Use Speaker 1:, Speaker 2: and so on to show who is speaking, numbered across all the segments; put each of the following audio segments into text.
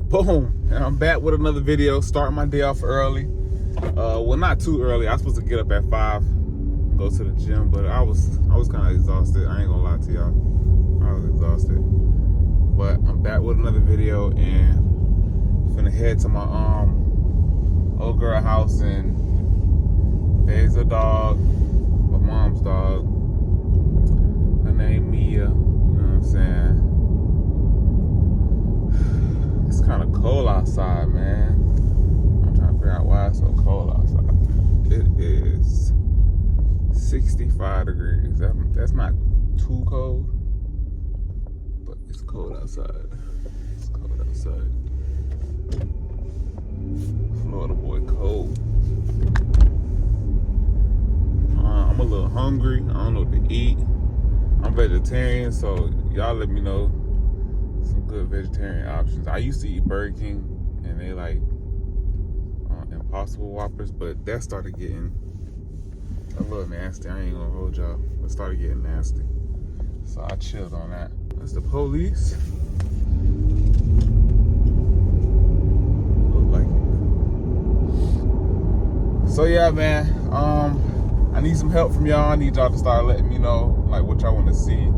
Speaker 1: Boom, and I'm back with another video, starting my day off early. Well, not too early. I was supposed to get up at 5 and go to the gym, but I was kind of exhausted. I ain't gonna lie to y'all, I was exhausted. But I'm back with another video, and finna head to my old girl house and there's a dog, my mom's dog. Her name Mia. You know what I'm saying? It's kind of cold outside, man. I'm trying to figure out why it's so cold outside. It is 65 degrees. That's not too cold, but it's cold outside. It's cold outside. Florida boy cold. I'm a little hungry. I don't know what to eat. I'm vegetarian, so y'all let me know some good vegetarian options. I used to eat Burger King, and they like Impossible Whoppers, but that started getting a little nasty. I ain't gonna hold y'all. It started getting nasty, so I chilled on that. That's the police. Look like it. So yeah, man. I need some help from y'all. I need y'all to start letting me know like what y'all want to see.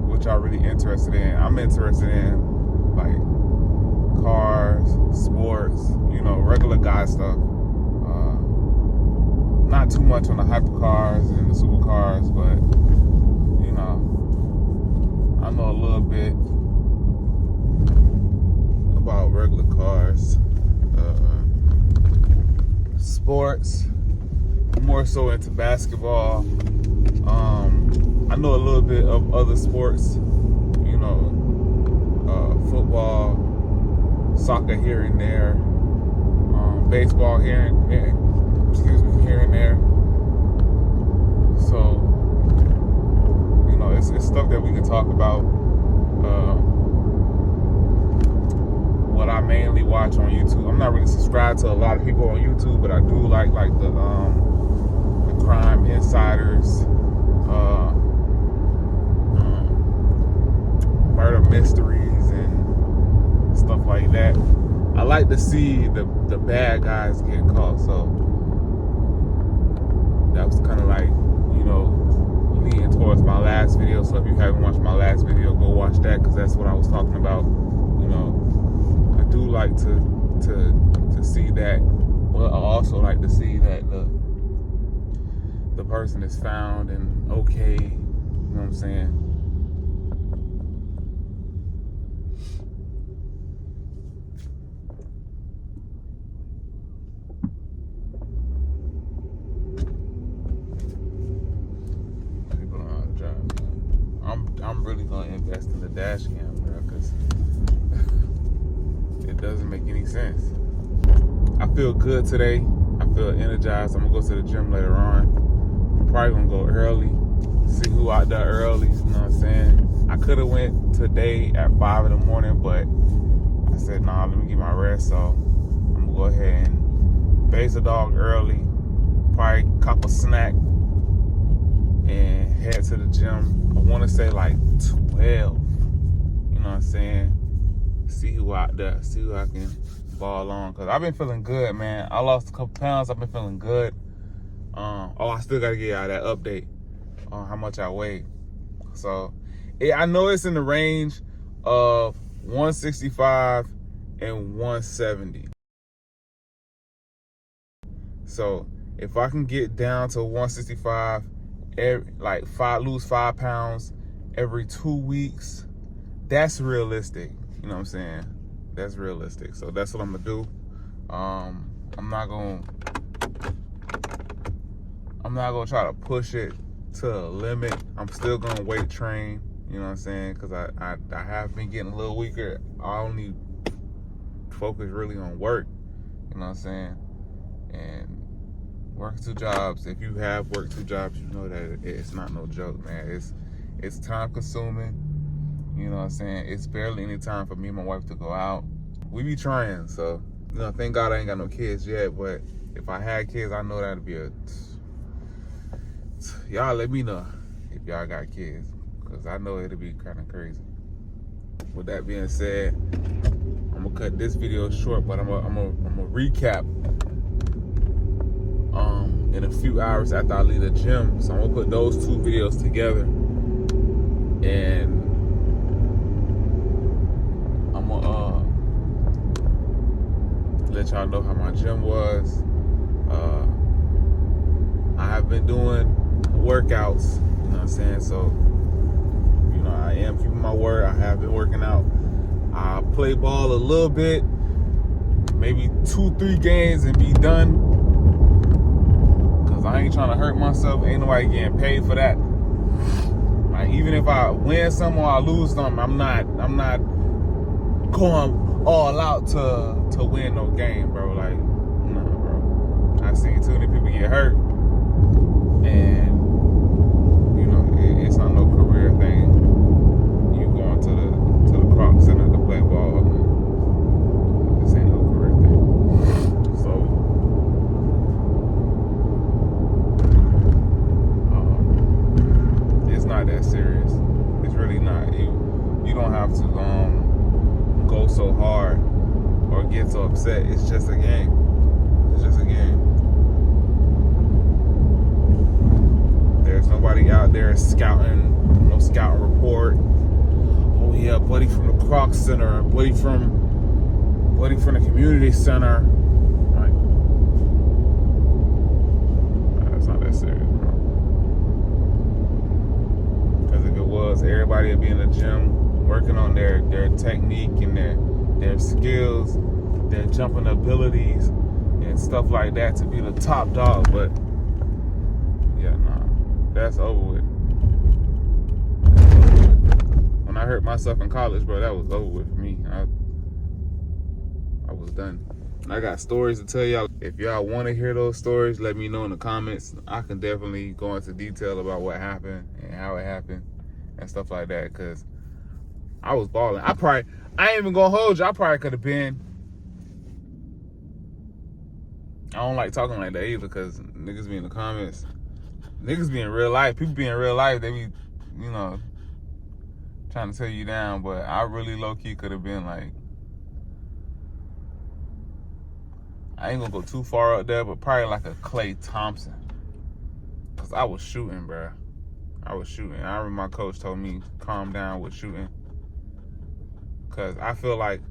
Speaker 1: What y'all really interested in. I'm interested in like cars, sports, you know, regular guy stuff. Not too much on the hypercars and the supercars, but you know, I know a little bit about regular cars. Sports, more so into basketball. I know a little bit of other sports, you know, football, soccer here and there, baseball here and there. So, you know, it's stuff that we can talk about. What I mainly watch on YouTube. I'm not really subscribed to a lot of people on YouTube, but I do like the crime insiders, murder mysteries and stuff like that. I like to see the bad guys get caught, so that was kind of like, you know, leading towards my last video. So if you haven't watched my last video, go watch that, because that's what I was talking about. You know, I do like to see that, but I also like to see that the person is found and okay. You know what I'm saying? I'm really gonna invest in the dash cam, bro, because it doesn't make any sense. I feel good today. I feel energized. I'm gonna go to the gym later on. I'm probably gonna go early, see who out there early. You know what I'm saying? I could have went today at 5 in the morning, but I said, nah, let me get my rest. So I'm gonna go ahead and base the dog early, probably cop a snack, and head to the gym. I want to say like 12, you know what I'm saying? See who out there, see who I can ball on, because I've been feeling good, man. I lost a couple pounds, I've been feeling good. I still got to get out that update on how much I weigh. So, I know it's in the range of 165 and 170. So, if I can get down to 165, lose 5 pounds every 2 weeks, that's realistic. You know what I'm saying? That's realistic. So that's what I'm gonna do. I'm not gonna try to push it to the limit. I'm still gonna weight train. You know what I'm saying? Because I have been getting a little weaker. I only focus really on work. You know what I'm saying? And working 2 jobs. If you have worked 2 jobs, you know that it's not no joke, man. It's time consuming. You know what I'm I'm saying? It's barely any time for me and my wife to go out. We be trying, so, you know, thank God I ain't got no kids yet, but if I had kids, I know that'd be y'all let me know if y'all got kids, because I know it'll be kind of crazy. With that being said, I'm gonna cut this video short, but I'm gonna recap in a few hours after I leave the gym. So I'm gonna put those two videos together, and I'm gonna let y'all know how my gym was. I have been doing workouts, you know what I'm saying? So, you know, I am keeping my word. I have been working out. I play ball a little bit, maybe 2-3 games and be done. Cause I ain't trying to hurt myself. Ain't nobody getting paid for that. Like, even if I win some or I lose some, I'm not going all out to win no game, bro. Like, no, bro. I seen too many people get hurt, and you know, it's not no career thing. You going to the Croc Center to play ball. This ain't no career thing. So, it's not that serious. It's really not. You don't have to go so hard or get so upset. It's just a game. It's just a game. There's nobody out there scouting, no scouting report. Oh yeah, buddy from the Croc Center, buddy from the community center. Like, it's not that serious, bro. Because if it was, everybody would be in the gym working on their technique and their skills, their jumping abilities and stuff like that to be the top dog. But yeah, nah, that's over with. When I hurt myself in college, bro, that was over with for me. I was done. And I got stories to tell y'all. If y'all want to hear those stories, let me know in the comments. I can definitely go into detail about what happened and how it happened and stuff like that, because I was balling. I ain't even gonna hold you. I probably could have been. I don't like talking like that either, because niggas be in the comments. Niggas be in real life. People be in real life. They be, you know, trying to tear you down. But I really low-key could have been like, I ain't gonna go too far up there, but probably like a Klay Thompson. Because I was shooting, bro. I was shooting. I remember my coach told me, calm down with shooting. Because I feel like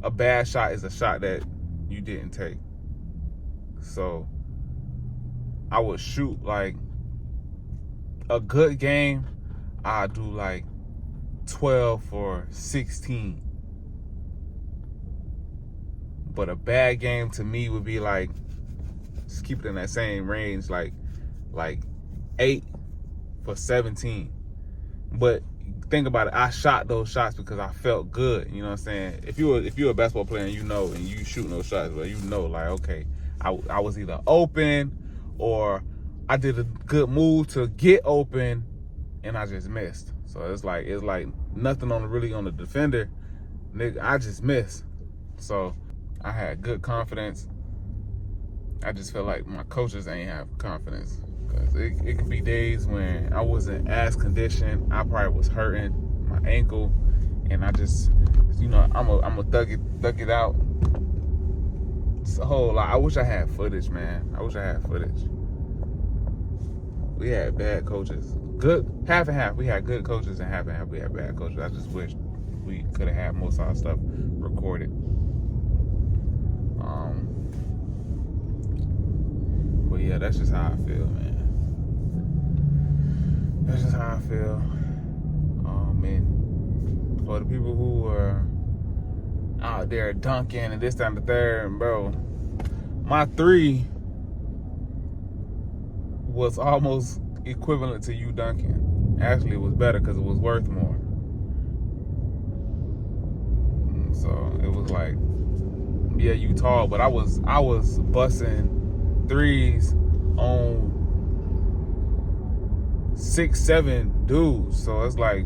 Speaker 1: a bad shot is a shot that you didn't take. So I would shoot like a good game. I'd do like 12 or 16. But a bad game to me would be like, just keep it in that same range, like 8 for 17. But think about it, I shot those shots because I felt good. You know what I'm saying? If you're a basketball player and you know, and you shooting those shots, well, you know, like, okay, I was either open or I did a good move to get open and I just missed. So it's like nothing really on the defender. Nigga, I just missed. So I had good confidence. I just feel like my coaches ain't have confidence. Cause it could be days when I wasn't as conditioned. I probably was hurting my ankle, and I just, you know, I'm a thug it out. It's a whole lot. I wish I had footage, man. I wish I had footage. We had bad coaches. Good half and half. We had good coaches, and half and half we had bad coaches. I just wish we could have had most of our stuff recorded. But yeah, that's just how I feel, man. That's just how I feel. And for the people who are out there dunking and this, that, and the third, and bro, my 3 was almost equivalent to you dunking. Actually, it was better because it was worth more. So it was like, yeah, you tall, but I was busting 3s on 6'7" dudes. So it's like,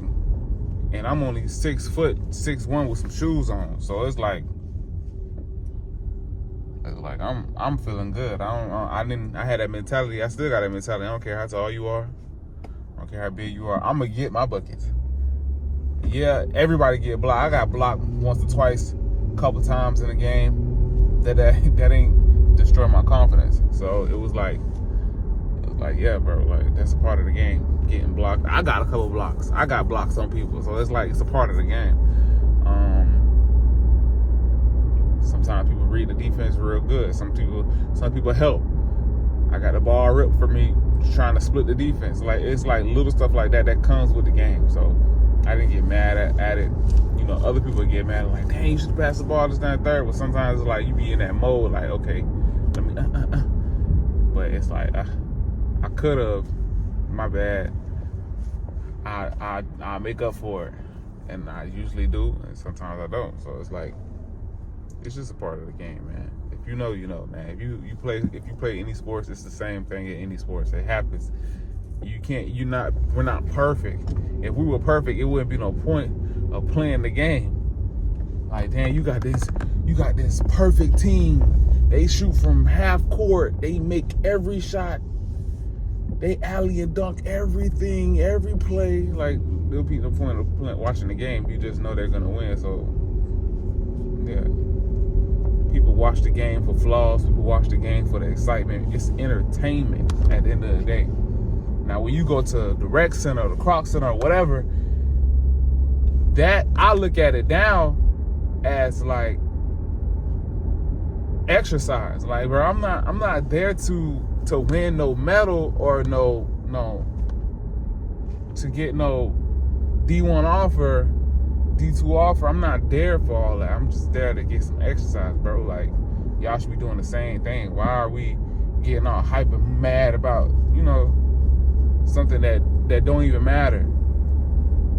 Speaker 1: and I'm only 6 foot, 6'1" with some shoes on. So it's like I'm feeling good. I had that mentality. I still got that mentality. I don't care how tall you are. I don't care how big you are. I'm gonna get my buckets. Yeah, everybody get blocked. I got blocked once or twice, a couple times in the game. That ain't destroy my confidence. So it was like, yeah, bro, like that's a part of the game. Getting blocked. I got a couple blocks. I got blocks on people. So it's like it's a part of the game. Sometimes people read the defense real good. Some people help. I got the ball ripped for me trying to split the defense. Like it's like little stuff like that comes with the game. So I didn't get mad at it. You know, other people get mad like, dang, you should pass the ball this down third. But sometimes it's like you be in that mode, like, okay, let me. But it's like I could have. My bad. I make up for it, and I usually do, and sometimes I don't. So it's like. It's just a part of the game, man. If you know, you know, man. If you play any sports, it's the same thing in any sports. It happens. We're not perfect. If we were perfect, it wouldn't be no point of playing the game. Like, damn, you got this perfect team. They shoot from half court. They make every shot. They alley and dunk everything, every play. Like, there'll be no point of watching the game. You just know they're gonna win. So, yeah. People watch the game for flaws. People watch the game for the excitement. It's entertainment at the end of the day. Now, when you go to the rec center or the Croc Center or whatever, that I look at it now as like exercise. Like, bro, I'm not there to win no medal or no to get no D1 offer. D2 offer. I'm not there for all that. I'm just there to get some exercise, bro. Like, y'all should be doing the same thing. Why are we getting all hyper mad about, you know, something that don't even matter?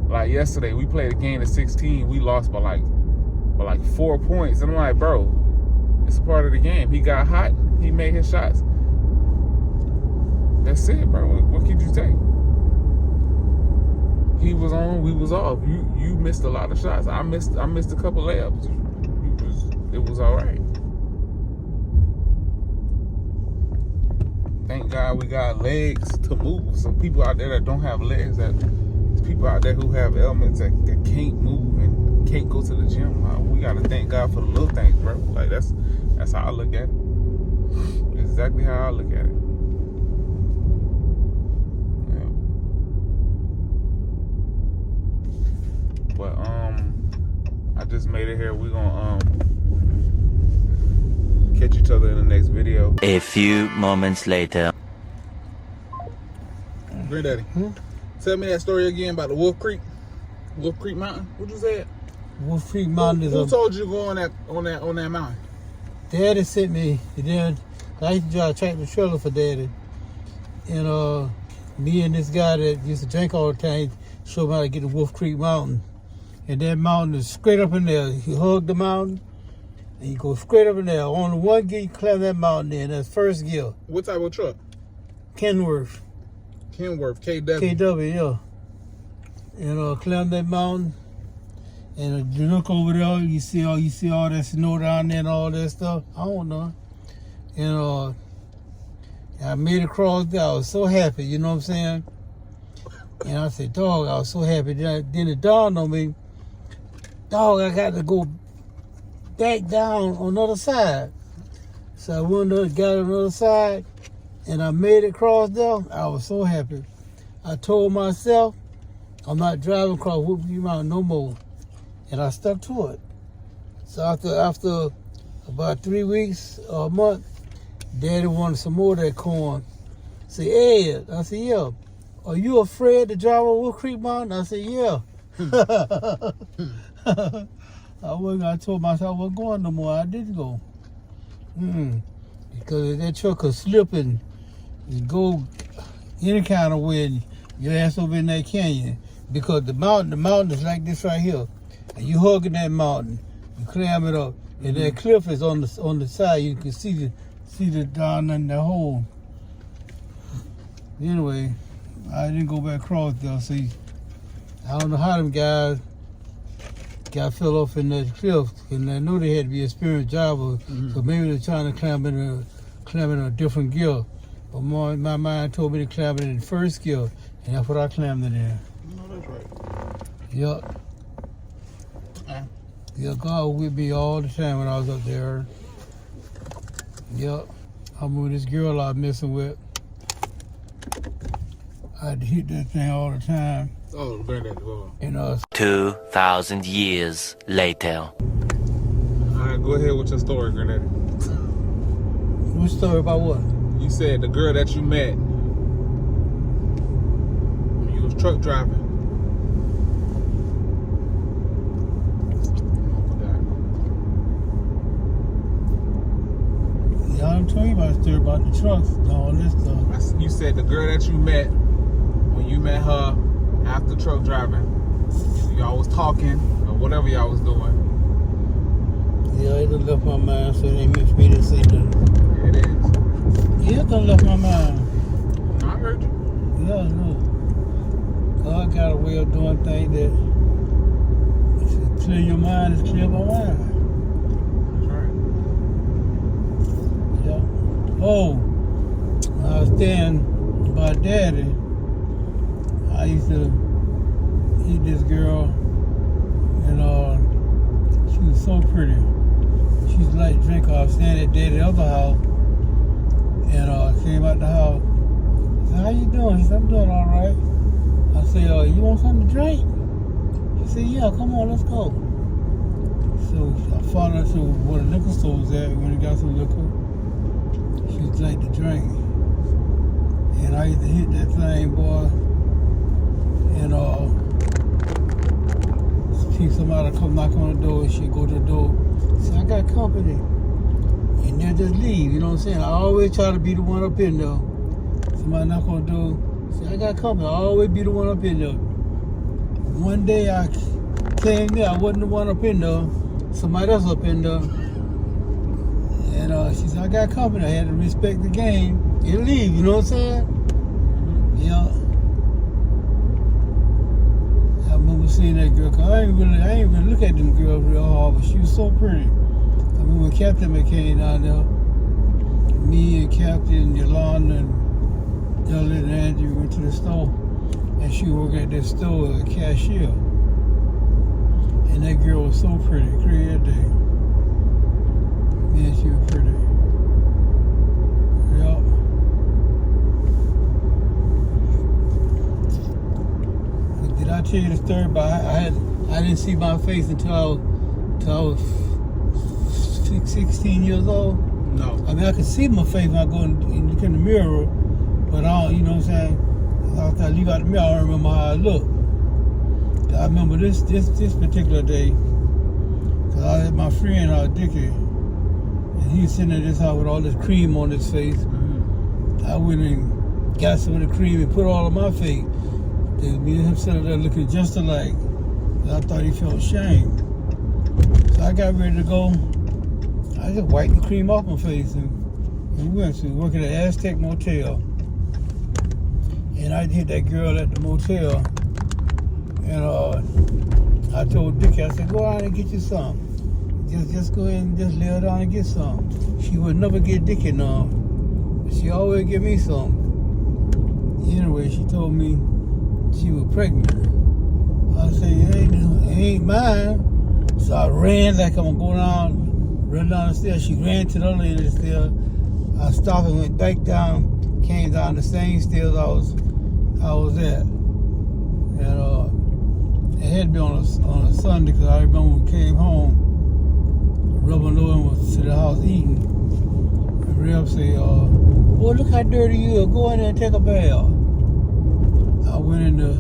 Speaker 1: Like yesterday, we played a game of 16. We lost by like 4 points. And I'm like, bro, it's a part of the game. He got hot. He made his shots. That's it, bro. What could you take? He was on, we was off. You missed a lot of shots. I missed a couple layups. It was all right. Thank God we got legs to move. Some people out there that don't have legs, there's people out there who have ailments that can't move and can't go to the gym. We gotta thank God for the little things, bro. Like that's how I look at it. Exactly how I look at it. But I just made it here. We're gonna catch each other in the next video.
Speaker 2: A few moments later.
Speaker 1: Granddaddy, tell me that story again about the Wolf Creek Mountain. What you said?
Speaker 3: Wolf Creek Mountain is
Speaker 1: who told you to go on that mountain?
Speaker 3: Daddy sent me. Then I used to drive tractor trailer for Daddy, and me and this guy that used to drink all the time showed me how to get to Wolf Creek Mountain. And that mountain is straight up in there. You hug the mountain, and you go straight up in there. Only one gear you climb that mountain in. That's first gear.
Speaker 1: What type of truck?
Speaker 3: Kenworth,
Speaker 1: KW.
Speaker 3: KW, yeah. And climb that mountain, and you look over there. You see all that snow down there and all that stuff. I don't know. And I made it across there. I was so happy. You know what I'm saying? And I said, dog, I was so happy. Then it dawned on me, dog, I got to go back down on the other side. So I went and got on the other side, and I made it across there. I was so happy. I told myself, I'm not driving across Wolf Creek Mountain no more. And I stuck to it. So after about 3 weeks or a month, Daddy wanted some more of that corn. Say, Ed, I said, yeah. Are you afraid to drive on Wolf Creek Mountain? I said, yeah. I told myself I wasn't going no more. I didn't go. Because that truck could slip and go any kind of way and your ass over in that canyon. Because the mountain is like this right here. And you hugging that mountain, you climb it up, and that cliff is on the side. You can see the down in the hole. Anyway, I didn't go back across there. See, I don't know how them guys fell off in that cliff, and I know they had to be experienced drivers, so maybe they're trying to climb in a different gear. But my mind told me to climb it in first gear, and that's what I climbed it in.
Speaker 1: No, that's right.
Speaker 3: Yup. Yeah, God was with me all the time when I was up there. Yup. I remember this girl I was messing with. I had to hit that thing all the time.
Speaker 1: Oh, granddad. Well.
Speaker 3: And
Speaker 2: 2,000 years later.
Speaker 1: All right, go ahead with your story, granddaddy.
Speaker 3: what story about what?
Speaker 1: You said the girl that you met when you was truck driving.
Speaker 3: Yeah, I'm telling you about the story about the trucks and all this stuff.
Speaker 1: You said the girl that you met when you met her after truck driving. Y'all was talking or whatever y'all was doing.
Speaker 3: Yeah, it done left my mind, so it ain't meant for me to say nothing.
Speaker 1: It is.
Speaker 3: Yeah, it done left my mind.
Speaker 1: I heard you.
Speaker 3: Yeah, I know. God got a way of doing things that if it's clear your mind, it's clear my mind.
Speaker 1: That's right.
Speaker 3: Yeah. Oh, when I was staying by Daddy, I used to eat this girl, and she was so pretty. She used to like to drink. I was staying at Daddy's other house, and I came out the house. I said, "How you doing?" She said, "I'm doing all right." I said, "You want something to drink?" She said, "Yeah, come on, let's go." So I followed her to where the liquor store was at. When we got some liquor, she used to like to drink, and I used to hit that thing, boy. And somebody come knock on the door, and she go to the door. Say, "I got company," and they'll just leave. You know what I'm saying? I always try to be the one up in there. Somebody knock on the door, say, "I got company." I always be the one up in there. One day I came there, I wasn't the one up in there. Somebody else up in there. And she said, "I got company." I had to respect the game and leave. You know what I'm saying? Yeah. I remember seeing that girl, cause I ain't really look at them girls real hard, but she was so pretty. I remember when Captain came down there, me and Captain, Yolanda, and Ella and Andrew went to the store, and she worked at that store as a cashier. And that girl was so pretty, crazy day. Man, she was pretty. Yup. Did I tell you the story about I didn't see my face until I was 16 years old?
Speaker 1: No.
Speaker 3: I mean, I could see my face when I go and look in the mirror, but I don't, you know what I'm saying? After I leave out the mirror, I don't remember how I look. I remember this particular day, because I had my friend, Dickie, and he was sitting at this house with all this cream on his face. Mm-hmm. I went and got some of the cream and put all on my face. Me and him sitting there looking just alike. I thought he felt ashamed. So I got ready to go. I just wiped the cream off my face and we went to work at an Aztec motel. And I hit that girl at the motel. And I told Dickie, I said, "Go out and get you some. Just go ahead and just lay her down and get some." She would never get Dickie none. She always give me some. Anyway, she told me she was pregnant. I said, it ain't mine. So I ran like I'm gonna run down the stairs. She ran to the other end of the stairs. I stopped and went back down, came down the same stairs I was at. And it had to be on a Sunday, because I remember when we came home, Reverend Lowen was to the house eating. And Rev said, "Boy, look how dirty you are. Go in there and take a bath." I went in the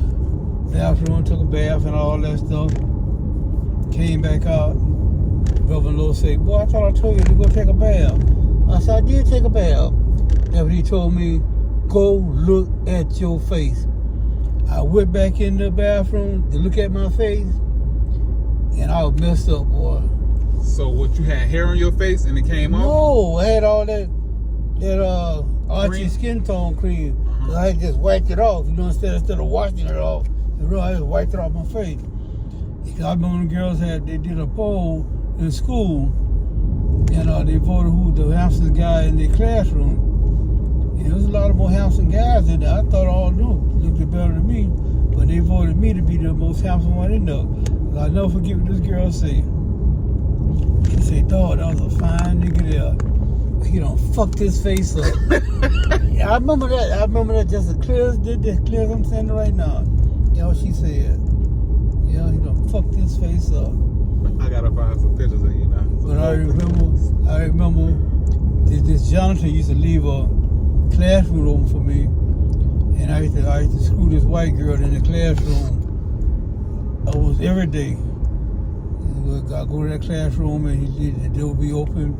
Speaker 3: bathroom, took a bath and all that stuff. Came back out. Reverend Lowe said, "Boy, I thought I told you to go take a bath." I said, "I did take a bath." That's what he told me, "Go look at your face." I went back in the bathroom to look at my face, and I was messed up, boy.
Speaker 1: So what, you had hair on your face and it came off?
Speaker 3: No, I had all that Archie skin tone cream. Cause I had just wiped it off, you know, instead of washing it off. I just wiped it off my face. Because I remember when the girls they did a poll in school, and they voted who the handsome guy in their classroom. And there was a lot of more handsome guys in there. I thought all of them looked better than me, but they voted me to be the most handsome one in there. But I'll never forget what this girl said. She said, "Dog, that was a fine nigga there. He done fucked his face up." Yeah, I remember that just as clear as I'm saying it right now. You know what she said? Yeah, he done fucked his face up.
Speaker 1: I gotta find some pictures of you now.
Speaker 3: But I remember this Jonathan used to leave a classroom open for me, and I used to screw this white girl in the classroom almost every day. I go to that classroom and the door would be open.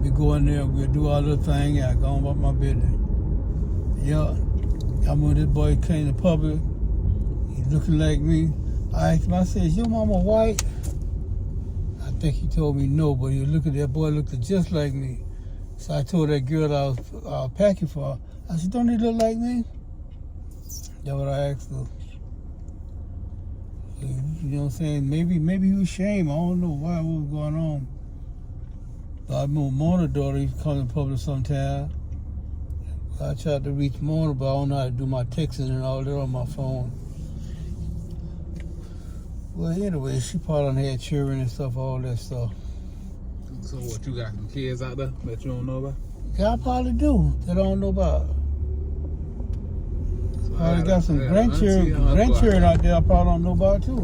Speaker 3: We go in there, we'll do our little thing, and I go on about my business. Yeah, I remember this boy came to public. He's looking like me. I asked him, I said, "Is your mama white?" I think he told me no, but he was looking, that boy looked just like me. So I told that girl I was packing for her, I said, "Don't they look like me?" That's what I asked her. You know what I'm saying? Maybe he was ashamed. I don't know what was going on. But I remember Mona's daughter used to come to public sometime. I tried to reach Mona, but I don't know how to do my texting and all that on my phone. Well, anyway, she probably had children and stuff, all that stuff.
Speaker 1: So what, you got some kids out there that you don't know about?
Speaker 3: Yeah, I probably do, that I don't know about.
Speaker 1: So
Speaker 3: Probably got some grandchildren out there I probably don't know about too. You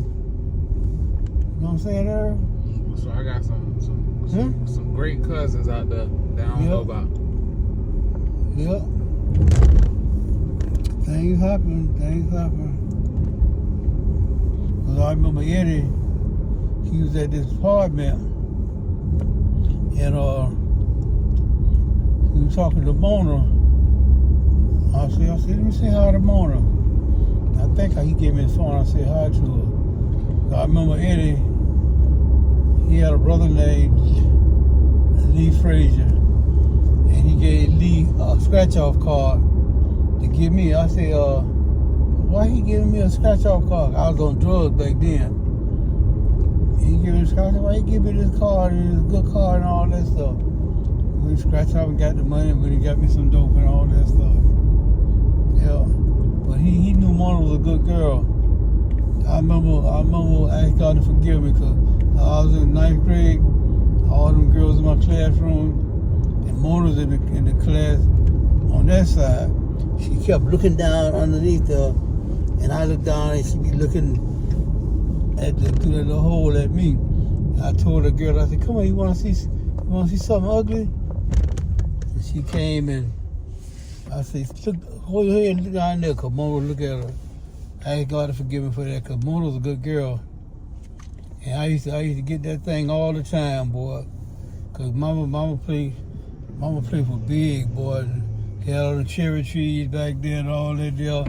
Speaker 3: know what I'm saying there?
Speaker 1: So I got some great cousins out there that I don't know about.
Speaker 3: Yep. Things happen. Cause I remember Eddie, he was at this apartment, and he was talking to Mona. I said, let me say hi to Mona. I think he gave me his phone. I said hi to her. I remember Eddie, he had a brother named Lee Frazier, and he gave Lee a scratch-off card to give me. I said, why he giving me a scratch-off card? I was on drugs back then. He gave me a scratch-off. Why he give me this card, and it's a good card and all that stuff? We scratched off and got the money, but he got me some dope and all that stuff. Yeah, but he knew Mona was a good girl. I remember I asked God to forgive me because I was in 9th grade. All them girls in my classroom, and Mona was in the class on that side. She kept looking down underneath her, and I looked down and she be looking through that little hole at me. I told the girl, I said, "Come on, you want to see something ugly?" And she came and I said, "Look, hold your head and look down there," because Mona would look at her. I asked God to forgive me for that, because Mona was a good girl. And I used to get that thing all the time, boy. Because mama played for big, boy. They had all the cherry trees back there and all that there.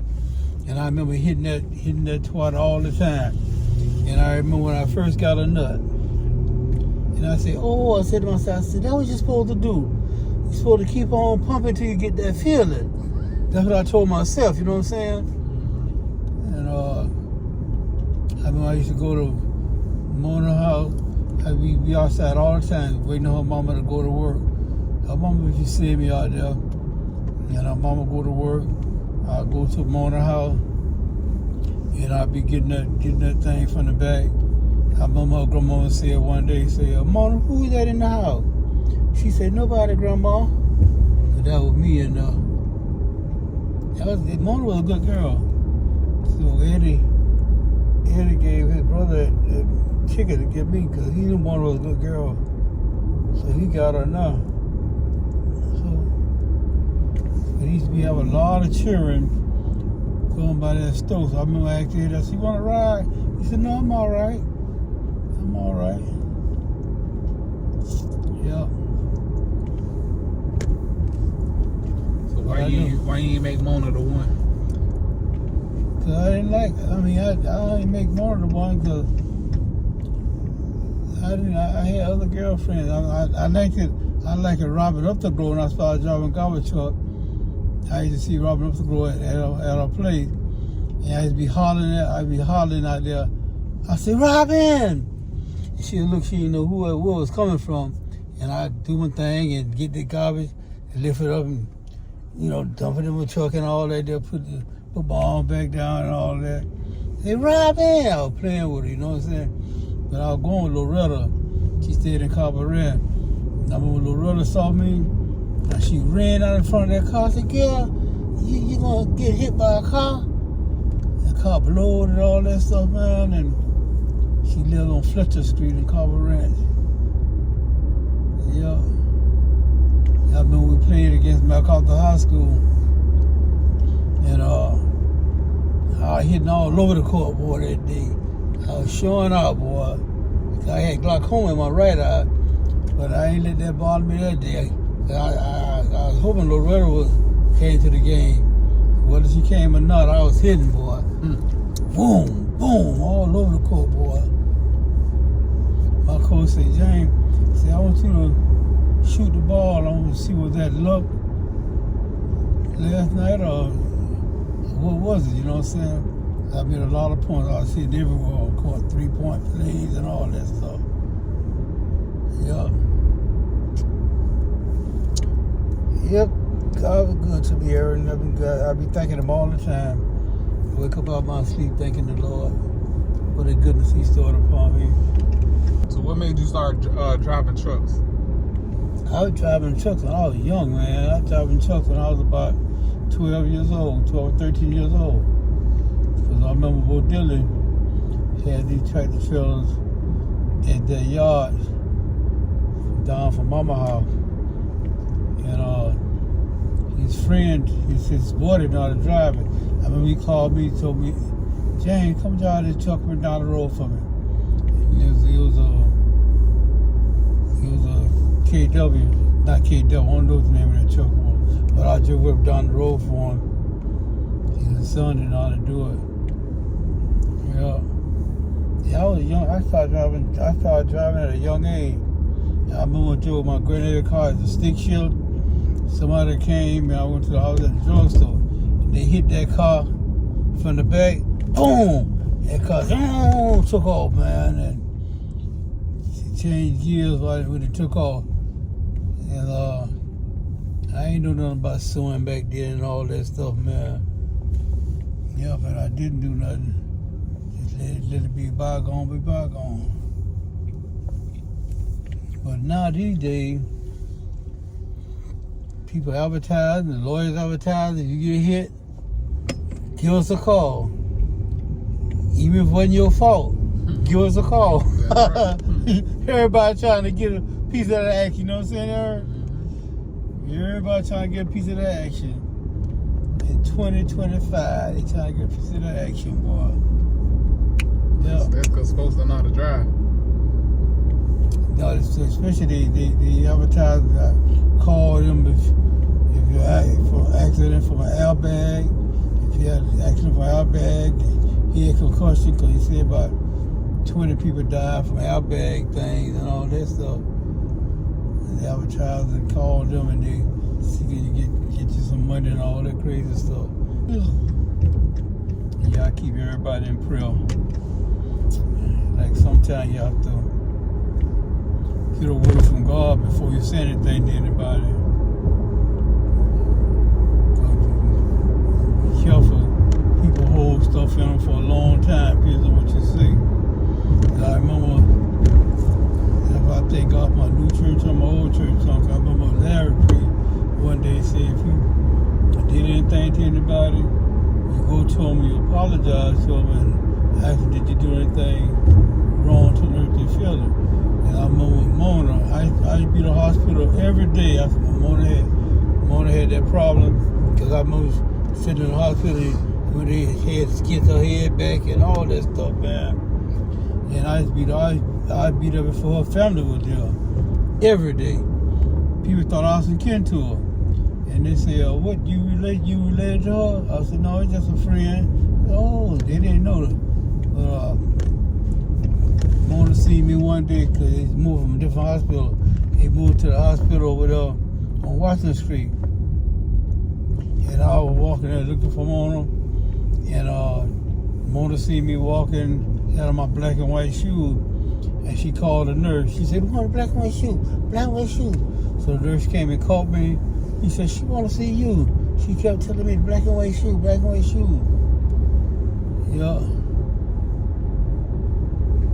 Speaker 3: And I remember hitting that twat all the time. And I remember when I first got a nut. And I said, I said to myself, that's what you're supposed to do. You're supposed to keep on pumping till you get that feeling. That's what I told myself, you know what I'm saying? And I remember I used to go to Mona's house. I'd be outside all the time, waiting on her mama to go to work. Her mama used to see me out there. And her mama go to work. I'd go to Mona's house. And I'd be getting that thing from the back. I remember her grandma said one day, "Mona, who is that in the house?" She said, "Nobody, Grandma." But that was me and Mona was a good girl. So Eddie gave his brother that chicken to give me because he knew Mona was a good girl. So he got her now. So there used to be have a lot of children going by that store. So I remember I asked Eddie, I said, "You want to ride?" He said, "No, I'm all right. I'm all right." Yeah.
Speaker 1: So why you make Mona the one?
Speaker 3: Cause I didn't like it. I didn't make Mona the one because I had other girlfriends. I liked it robbing up the road when I started driving garbage truck. I used to see Robin up the road at our place, and I used to be hollering out there. I said, Robin! And she'd look, she didn't know who it was coming from. And I'd do my thing and get the garbage and lift it up and, dump it in my truck and all that. They'll put my arm back down and all that. Hey, Robin! I was playing with her, you know what I'm saying? But I was going with Loretta. She stayed in Cabaret. I remember when Loretta saw me, and she ran out in front of that car. I said, girl, you gonna get hit by a car? The car blowed and all that stuff, man. And she lived on Fletcher Street in Cabaret. Yeah. I remember we played against MacArthur High School. And I was hitting all over the court, boy, that day. I was showing out, boy. I had glaucoma in my right eye, but I ain't let that bother me that day. I was hoping Loretta came to the game. Whether she came or not, I was hitting, boy. Boom, boom, all over the court, boy. My coach said, James, I want you to shoot the ball. I want to see what that looked last night or what was it, you know what I'm saying? I made a lot of points. I was hitting everywhere on court, 3-point plays and all that stuff. Yeah. Yep, God was good to me, Aaron. I be thanking him all the time. I wake up out of my sleep thanking the Lord for the goodness he stored upon me.
Speaker 1: So what made you start driving trucks?
Speaker 3: I was driving trucks when I was young, man. I was driving trucks when I was about 12 or 13 years old. Because I remember Bo Dillon had these tractor trailers at their yard down from Mama House. And his friend, his boy didn't know how to drive it. I remember he called me and told me, James, come drive this truck down the road for me. And it was a KW, not KW, I don't know what the name of that truck was. But I just whipped down the road for him. His son didn't know how to do it. Yeah, I was young. I started driving at a young age. I remember doing my grenade car as a stick shift. Somebody came and I went to the house at the drugstore. And they hit that car from the back. Boom! That car took off, man. And she changed gears when it took off. And I ain't know nothing about sewing back then and all that stuff, man. Yeah, but I didn't do nothing. Just let it be bygone, be bygone. But now these days, people advertise, the lawyers advertise, if you get hit, give us a call. Even if it wasn't your fault, give us a call. Right. Everybody trying to get a piece of that action, you know what I'm saying, Aaron? Everybody trying to get a piece of that action. In 2025, they trying to get a piece of that action, boy. Yeah.
Speaker 1: That's because folks don't know how to drive.
Speaker 3: No, especially they advertise, call them if you're for an accident from an airbag, if you had an accident from an airbag, he had concussion, because he said about 20 people died from airbag things and all that stuff. And they advertise and call them and they see you get you some money and all that crazy stuff. And y'all keep everybody in prayer. Like sometimes you have to get a word from God before you say anything to anybody. Be careful. People hold stuff in them for a long time because of what you say. And I remember, if I think of my new church or my old church, I remember Larry one day said, if you did anything to anybody, you go to them, you apologize to them, and ask them, did you do anything wrong to hurt their feelings? And I remember with Mona, I used to be in the hospital every day after Mona had that problem, because I remember sitting in the hospital when they had to get her head back and all that stuff, man. And I'd be there before her family was there every day. People thought I was some kin to her. And they said, what, you related to her? I said, no, it's just a friend. Oh, they didn't know that. But Mona seen me one day because they moved from a different hospital. They moved to the hospital over there on Washington Street. And I was walking there looking for Mona, and Mona seen me walking out of my black and white shoes, and she called the nurse. She said, "We want a black and white shoe, black and white shoe." So the nurse came and caught me. He said, "She want to see you." She kept telling me, "Black and white shoe, black and white shoe." Yeah.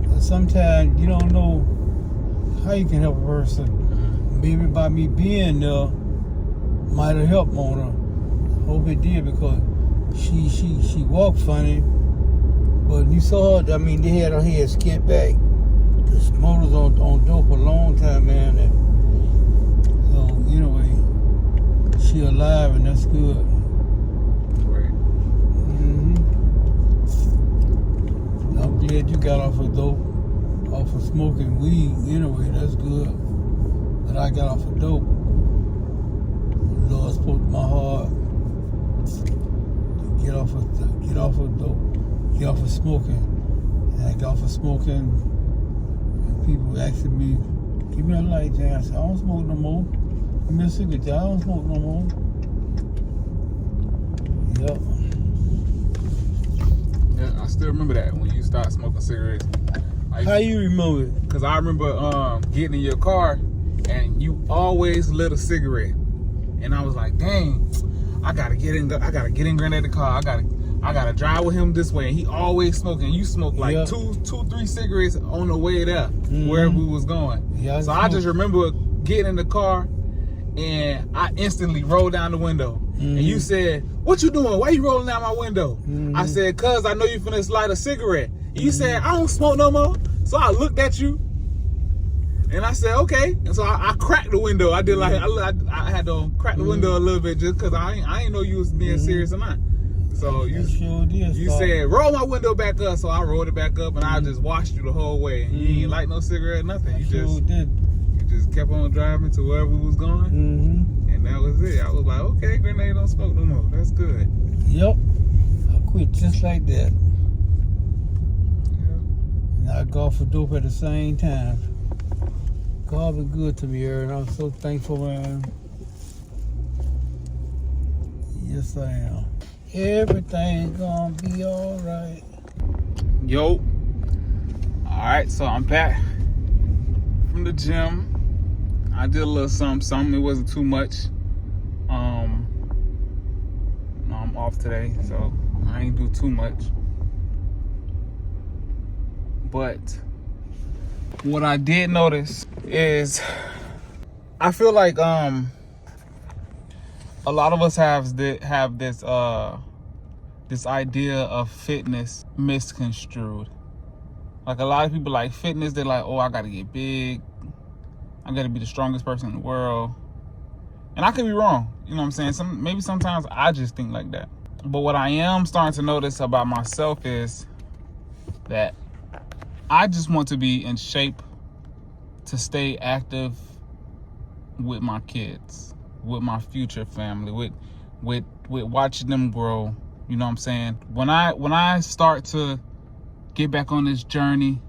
Speaker 3: But sometimes you don't know how you can help a person. Maybe by me being there might have helped Mona. Hope it did, because she walked funny. But you saw her, I mean, they had her head skint back. This Mona's on dope a long time, man. And so anyway, she alive, and that's good.
Speaker 1: Right.
Speaker 3: I'm glad you got off of dope, off of smoking weed. Anyway, that's good. But I got off of dope. The Lord spoke to my heart. Get off of dope. Get off of smoking. And I got off of smoking. And people asking me, "Give me a light, Jan." I said, "I don't smoke no more. Give me a cigarette, Jan. I don't smoke no more." Yep.
Speaker 1: Yeah, I still remember that when you started smoking cigarettes.
Speaker 3: How you remember it?
Speaker 1: Because I remember getting in your car and you always lit a cigarette, and I was like, "Dang, I gotta get in Granddaddy's car. I gotta drive with him this way." And he always smoking. You smoked like two, 3 cigarettes on the way there, wherever we was going.
Speaker 3: Yeah,
Speaker 1: so I just remember getting in the car, and I instantly rolled down the window. And you said, "What you doing? Why you rolling down my window?" I said, "Cause I know you finna light a cigarette." And you said, "I don't smoke no more." So I looked at you, and I said, "Okay." And so I cracked the window. I did like I had to crack the window a little bit just because I ain't know you was being serious or not. So you said, "Roll my window back up." So I rolled it back up, and I just watched you the whole way. And you ain't light no cigarette, nothing. You just kept on driving to wherever we was going. And that was it. I was like, "Okay, Grenade don't smoke no more. That's good."
Speaker 3: Yep. I quit just like that. And I go for dope at the same time. God been good to me, Aaron. I'm so thankful, man. Yes, I am. Everything gonna be alright.
Speaker 1: Yo. Alright, so I'm back from the gym. I did a little something. It wasn't too much. I'm off today, so I ain't do too much. But what I did notice is I feel like a lot of us have this idea of fitness misconstrued. Like a lot of people like fitness, they're like, "Oh, I gotta get big. I gotta be the strongest person in the world." And I could be wrong. You know what I'm saying? Maybe sometimes I just think like that. But what I am starting to notice about myself is that I just want to be in shape to stay active with my kids, with my future family, with watching them grow. You know what I'm saying? When I start to get back on this journey,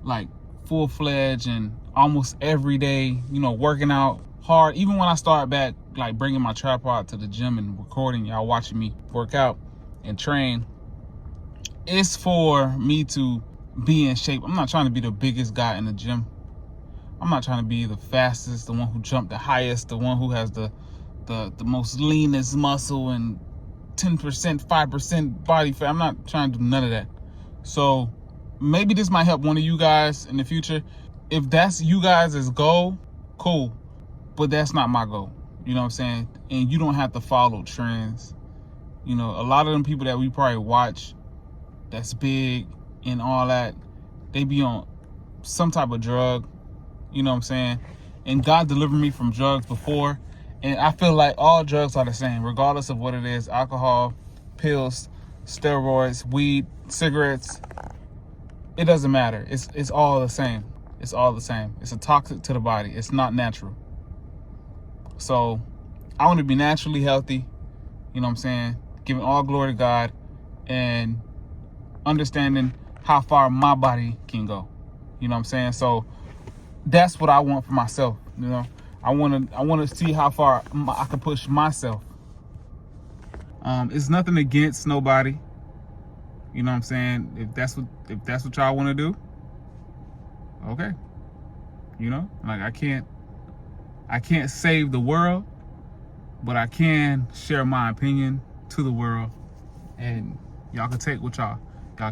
Speaker 1: like full-fledged and almost every day, you know, working out hard. Even when I start back, like bringing my tripod to the gym and recording y'all watching me work out and train, it's for me to be in shape. I'm not trying to be the biggest guy in the gym. I'm not trying to be the fastest, the one who jumped the highest, the one who has the most leanest muscle and 10%, 5% body fat. I'm not trying to do none of that. So maybe this might help one of you guys in the future. If that's you guys' goal, cool. But that's not my goal. You know what I'm saying? And you don't have to follow trends. You know, a lot of them people that we probably watch that's big and all that, they be on some type of drug. You know what I'm saying? And God delivered me from drugs before. And I feel like all drugs are the same, regardless of what it is. Alcohol, pills, steroids, weed, cigarettes. It doesn't matter. It's all the same. It's all the same. It's a toxic to the body. It's not natural. So I want to be naturally healthy. You know what I'm saying? Giving all glory to God and understanding how far my body can go. You know what I'm saying? So that's what I want for myself. You know, I want to see how far I can push myself. It's nothing against nobody. You know what I'm saying? If that's what y'all want to do, okay. You know, like I can't save the world, but I can share my opinion to the world, and y'all can take what y'all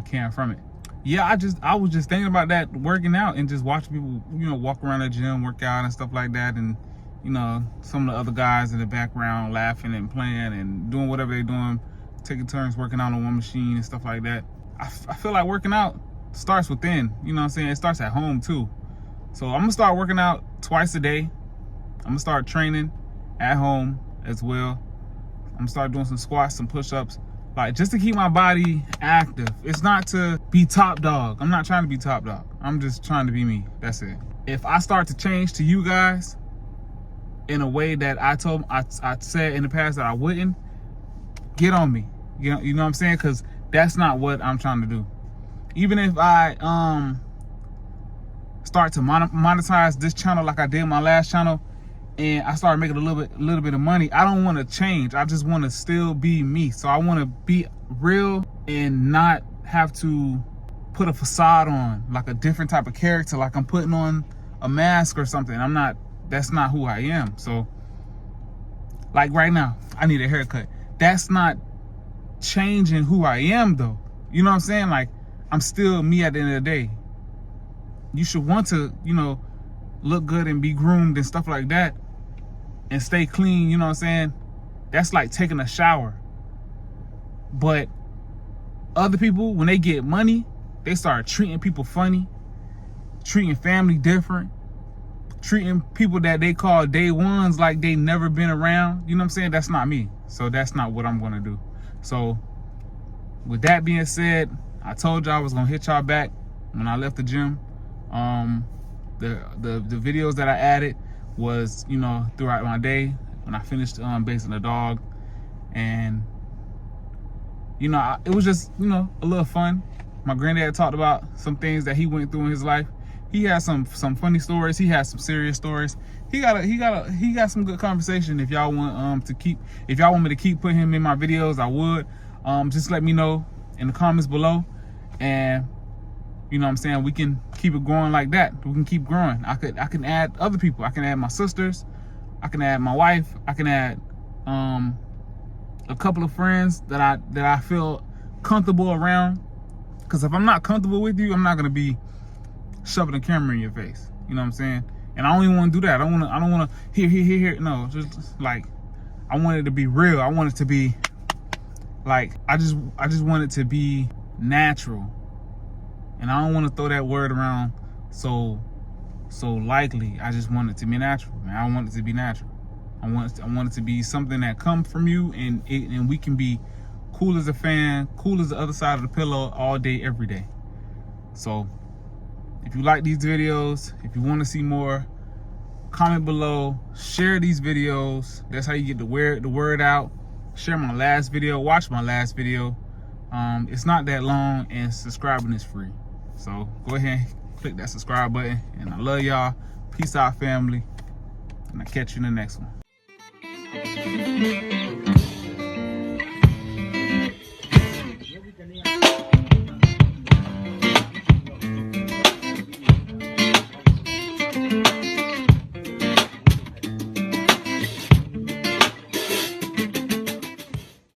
Speaker 1: can from it. Yeah, I was just thinking about that, working out and just watching people, you know, walk around the gym, work out and stuff like that, and you know, some of the other guys in the background laughing and playing and doing whatever they're doing, taking turns working out on one machine and stuff like that. I feel like working out starts within, you know what I'm saying? It starts at home too. So I'm gonna start working out twice a day. I'm gonna start training at home as well. I'm gonna start doing some squats, some push-ups, like just to keep my body active. It's not to be top dog. I'm not trying to be top dog. I'm just trying to be me. That's it. If I start to change to you guys in a way that I said in the past that I wouldn't, get on me. You know what I'm saying? Because that's not what I'm trying to do. Even if I start to monetize this channel like I did my last channel, and I started making a little bit of money, I don't want to change. I just want to still be me. So I want to be real and not have to put a facade on, like a different type of character, like I'm putting on a mask or something. That's not who I am. So like right now, I need a haircut. That's not changing who I am though. You know what I'm saying? Like I'm still me at the end of the day. You should want to, you know, look good and be groomed and stuff like that and stay clean, you know what I'm saying? That's like taking a shower. But other people, when they get money, they start treating people funny, treating family different, treating people that they call day ones like they never been around. You know what I'm saying? That's not me. So that's not what I'm gonna do. So with that being said, I told y'all I was gonna hit y'all back when I left the gym. The videos that I added was, you know, throughout my day when I finished basing the dog, and you know, it was just, you know, a little fun. My granddad talked about some things that he went through in his life. He had some funny stories. He had some serious stories. He got some good conversation. If y'all want if y'all want me to keep putting him in my videos, I would. Just let me know in the comments below, and you know what I'm saying, we can keep it growing like that. We can keep growing. I can add other people. I can add my sisters. I can add my wife. I can add a couple of friends that I feel comfortable around. Because if I'm not comfortable with you, I'm not gonna be shoving a camera in your face. You know what I'm saying? And I don't even want to do that. I don't want to here. No, just like, I want it to be real. I want it to be like, I just want it to be natural. And I don't want to throw that word around so likely. I just want it to be natural, man. I want it to be natural. I want it to be something that comes from you, and we can be cool as a fan, cool as the other side of the pillow all day, every day. So if you like these videos, if you want to see more, comment below, share these videos. That's how you get the word out. Share my last video, watch my last video. It's not that long, and subscribing is free. So go ahead and click that subscribe button, and I love y'all. Peace out, family, and I'll catch you in the next one.